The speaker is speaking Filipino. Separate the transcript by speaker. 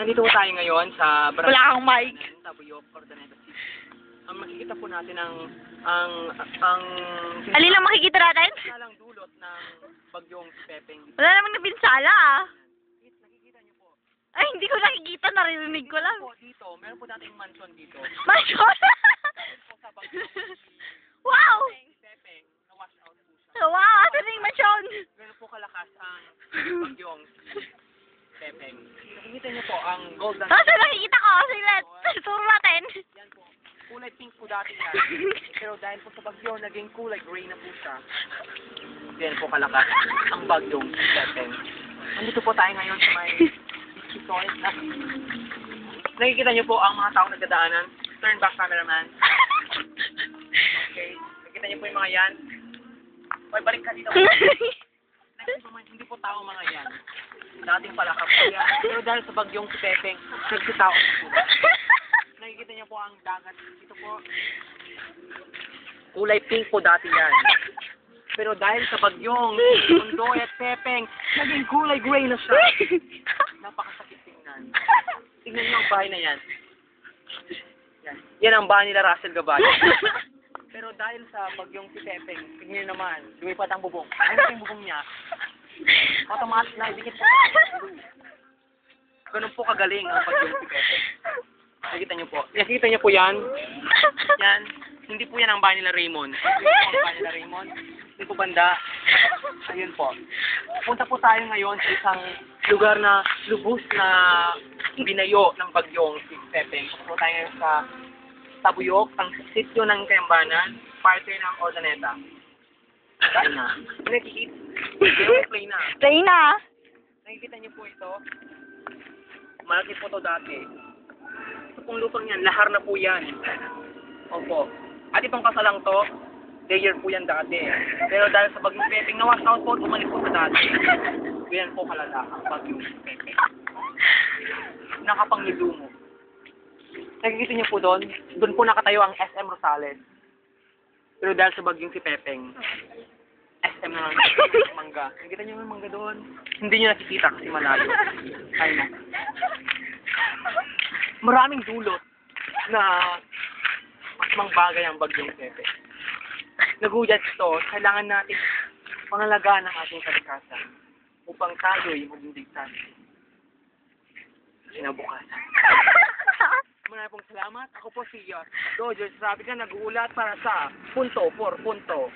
Speaker 1: Nandito po tayo ngayon sa
Speaker 2: Wala kang mic.
Speaker 1: Tabuyok, Ordaneta City. Makikita po natin ang
Speaker 2: Alin lang makikita natin?
Speaker 1: lang dulot ng bagyong Pepeng.
Speaker 2: Wala namang napinsala ah.
Speaker 1: Nakikita niyo po.
Speaker 2: Ay, hindi ko nakikita. Naririnig ko lang.
Speaker 1: Po dito, meron po dating mansion dito.
Speaker 2: Mansion!
Speaker 1: Po sa bagyong
Speaker 2: Wow!
Speaker 1: Pepeng, na-wash out po siya.
Speaker 2: Wow! Asan na yung mansion?
Speaker 1: Meron po kalakas ang bagyong Pepeng. Nakikita niyo po ang golden.
Speaker 2: Asan nakikita ko? Sige, turo natin.
Speaker 1: Yan po. Kulay pink po dati yan. Pero dahil po sa bagyo, naging kulay gray na po siya. Yan po kalakas ang bagyong Pepeng. Nandito po tayo ngayon sa may Isoy. Nakikita niyo po ang mga taong nagdadaanan. Turn back, cameraman. Okay. Nakikita niyo po yung mga yan. Hoy, balik ka dito. Hindi po tao mga yan. Dating palakap po yan. Pero dahil sa bagyong si Pepeng, nagsitao po. Nakikita niyo po ang dagat. Ito po. Kulay pink po dati yan. Pero dahil sa bagyong Undoy at Pepeng, naging kulay gray na siya. Napakasakit tingnan. Tingnan niyo ang bahay na yan. Yan. Yan ang bahay nila Russell Gabay. Pero dahil sa bagyong si Pepeng, tingnan niyo naman, lumipat ang bubong. Ano yung bubong niya? Automatic na, dikit po. Ganun po kagaling ang bagyong si Pepeng. Nakikita niyo po. Nakikita niyo po yan. Yan. Hindi po yan ang bahay nila Raymond. Hindi po ang bahay nila Raymond. Hindi po banda. Ayun po. Punta po tayo ngayon sa isang lugar na lubos na binayo ng bagyong si Pepeng. Punta po tayo ngayon sa Tabuyok, ang sityo ng Kayambanan, parte ng Ordaneta. Ayun na. Nakikita. Play na.
Speaker 2: Play na.
Speaker 1: Nakikita niyo po ito. Malaki po ito dati. Ito pong lupang yan, lahar na po yan. Opo. At itong kasalang to, layer po yan dati. Pero dahil sa bagyong Pepeng, na-wash out po, bumalik po sa dati. Ganyan po kalala ang bagyong Pepeng. Nakapangnidumo. Nakikita niyo po doon po nakatayo ang SM Rosales. Pero dahil sa bagyong si Pepeng, SM na lang mangga. Nakikita niyo yung mangga doon? Hindi niyo nakikita kasi malayo. Ay na. Maraming dulot na mas bagay ang bagyong Pepe. Naguyat ito, kailangan natin pangalagaan ang ating kalikasan upang tayo'y maging ligtas. Kinabukasan. Maraming pong salamat. Ako po si Dodgers Rabbit na nag-uulat para sa punto for punto.